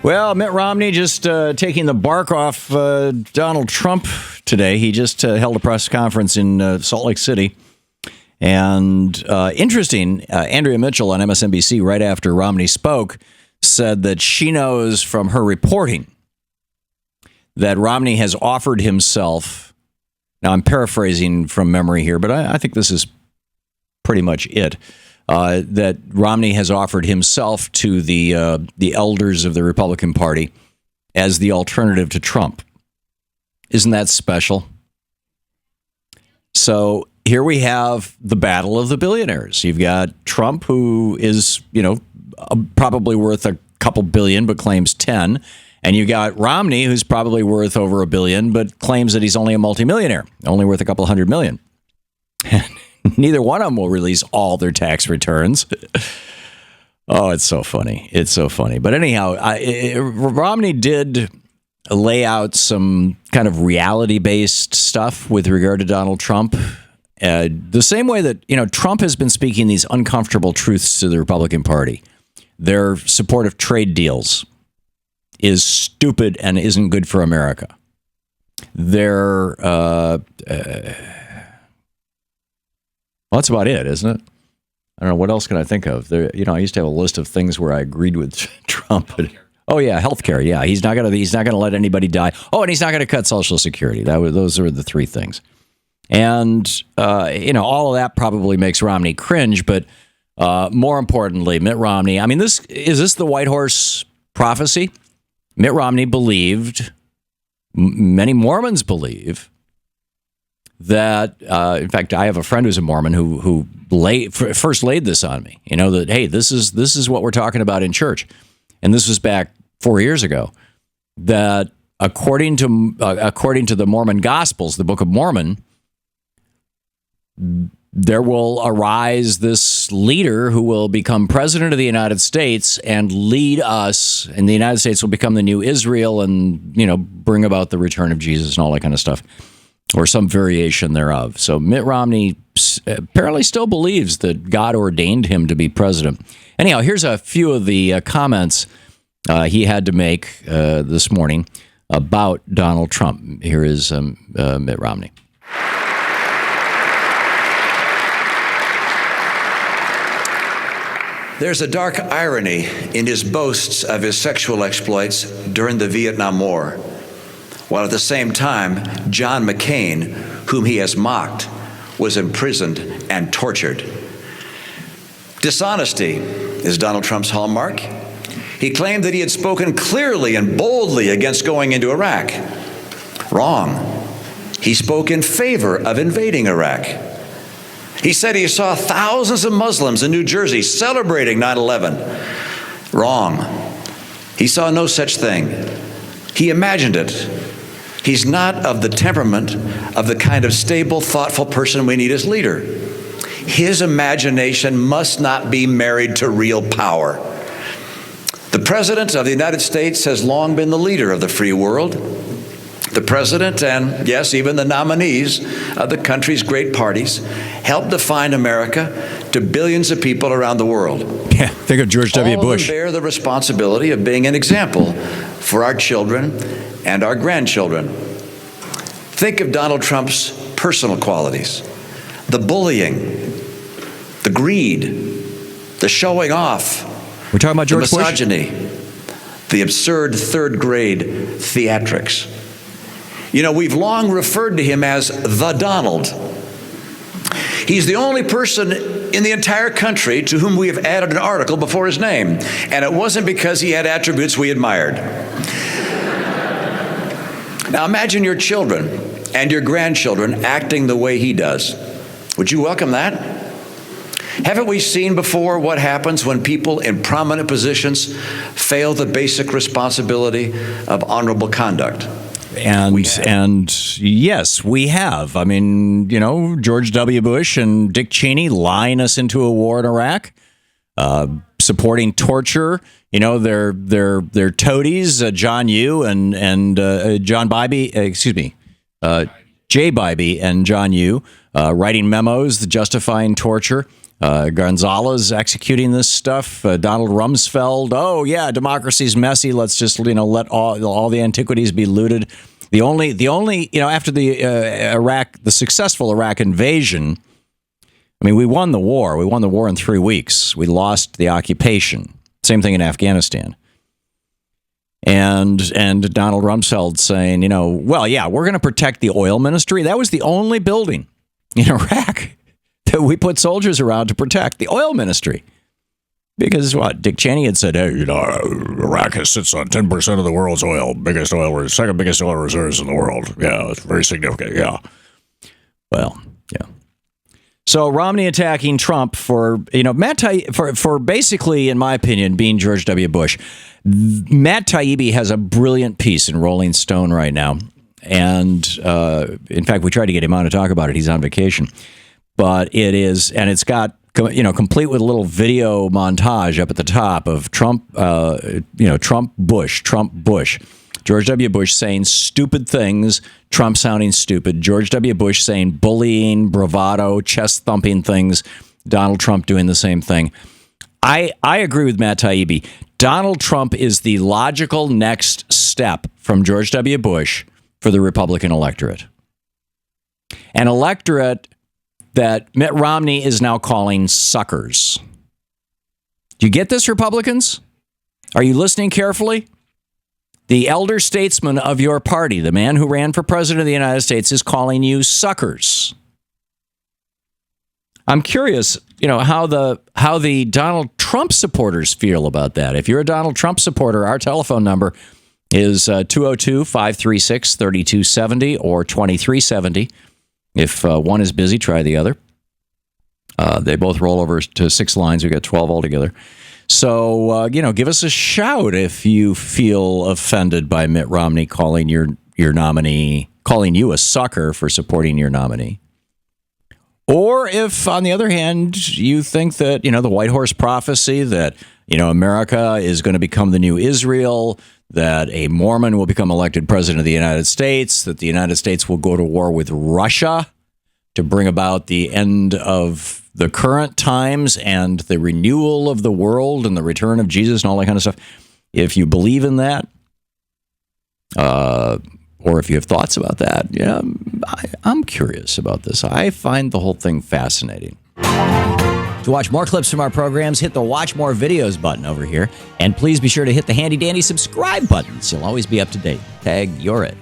Well, Mitt Romney just taking the bark off Donald Trump today. He just held a press conference in Salt Lake City. And interesting, Andrea Mitchell on MSNBC, right after Romney spoke, said that she knows from her reporting that Romney has offered himself. Now, I'm paraphrasing from memory here, but I think this is pretty much it. That Romney has offered himself to the elders of the Republican Party as the alternative to Trump. Isn't that special? So here we have the battle of the billionaires. You've got Trump, who is, probably worth a couple billion, but claims 10. And you got Romney, who's probably worth over $1 billion, but claims that he's only a multimillionaire, only worth a couple $100 million. Neither one of them will release all their tax returns. Oh, it's so funny. It's so funny. But anyhow, Romney did lay out some kind of reality-based stuff with regard to Donald Trump. The same way that, Trump has been speaking these uncomfortable truths to the Republican Party. Their support of trade deals is stupid and isn't good for America. Their well, that's about it, isn't it? I don't know. What else can I think of? There, I used to have a list of things where I agreed with Trump. But, healthcare. Yeah, he's not gonna let anybody die. Oh, and he's not gonna cut Social Security. Those are the three things. And all of that probably makes Romney cringe. But more importantly, Mitt Romney. I mean, is this the White Horse prophecy? Mitt Romney believed. Many Mormons believe that, in fact, I have a friend who's a Mormon who first laid this on me. That hey, this is what we're talking about in church, and this was back 4 years ago. That according to the Mormon Gospels, the Book of Mormon, there will arise this leader who will become president of the United States and lead us, and the United States will become the new Israel, and bring about the return of Jesus and all that kind of stuff. Or some variation thereof. So Mitt Romney apparently still believes that God ordained him to be president. Anyhow, here's a few of the comments he had to make this morning about Donald Trump. Here is Mitt Romney. There's a dark irony in his boasts of his sexual exploits during the Vietnam War, while at the same time, John McCain, whom he has mocked, was imprisoned and tortured. Dishonesty is Donald Trump's hallmark. He claimed that he had spoken clearly and boldly against going into Iraq. Wrong. He spoke in favor of invading Iraq. He said he saw thousands of Muslims in New Jersey celebrating 9/11. Wrong. He saw no such thing. He imagined it. He's not of the temperament of the kind of stable, thoughtful person we need as leader. His imagination must not be married to real power. The President of the United States has long been the leader of the free world. The President and, yes, even the nominees of the country's great parties helped define America to billions of people around the world. Yeah, think of George W. Bush. All of them bear the responsibility of being an example for our children and our grandchildren. Think of Donald Trump's personal qualities: the bullying, the greed, the showing off. We're talking about George Bush? The misogyny, the absurd third-grade theatrics. We've long referred to him as the Donald. He's the only person in the entire country to whom we have added an article before his name, and it wasn't because he had attributes we admired. Now imagine your children and your grandchildren acting the way he does. Would you welcome that? Haven't we seen before what happens when people in prominent positions fail the basic responsibility of honorable conduct? And yes, we have. I mean, George W. Bush and Dick Cheney lying us into a war in Iraq, supporting torture. Their toadies, John Yoo and John Bybee, Jay Bybee and John Yoo, writing memos justifying torture. Gonzalez executing this stuff. Donald Rumsfeld. Oh yeah, democracy's messy. Let's just let all the antiquities be looted. The only after the successful Iraq invasion. I mean, we won the war. We won the war in 3 weeks. We lost the occupation. Same thing in Afghanistan. And Donald Rumsfeld saying, well, yeah, we're going to protect the oil ministry. That was the only building in Iraq that we put soldiers around to protect, the oil ministry. Because what? Dick Cheney had said, hey, Iraq sits on 10% of the world's oil, second biggest oil reserves in the world. Yeah, it's very significant. Yeah. Well, yeah. So Romney attacking Trump for for basically, in my opinion, being George W. Bush. Matt Taibbi has a brilliant piece in Rolling Stone right now, and in fact, we tried to get him on to talk about it. He's on vacation, but it's got complete with a little video montage up at the top of Trump, Trump Bush. George W. Bush saying stupid things, Trump sounding stupid. George W. Bush saying bullying, bravado, chest-thumping things. Donald Trump doing the same thing. I agree with Matt Taibbi. Donald Trump is the logical next step from George W. Bush for the Republican electorate. An electorate that Mitt Romney is now calling suckers. Do you get this, Republicans? Are you listening carefully? The elder statesman of your party, the man who ran for president of the United States, is calling you suckers. I'm curious, how the Donald Trump supporters feel about that. If you're a Donald Trump supporter, our telephone number is 202-536-3270 or 2370. If one is busy, try the other. They both roll over to 6 lines. We got 12 altogether. So, give us a shout if you feel offended by Mitt Romney calling your nominee, calling you a sucker for supporting your nominee. Or if, on the other hand, you think that, the White Horse prophecy that, America is going to become the new Israel, that a Mormon will become elected president of the United States, that the United States will go to war with Russia to bring about the end of the current times and the renewal of the world and the return of Jesus and all that kind of stuff. If you believe in that, or if you have thoughts about that, I'm curious about this. I find the whole thing fascinating. To watch more clips from our programs, hit the Watch More Videos button over here. And please be sure to hit the handy-dandy subscribe button so you'll always be up to date. Tag, you're it.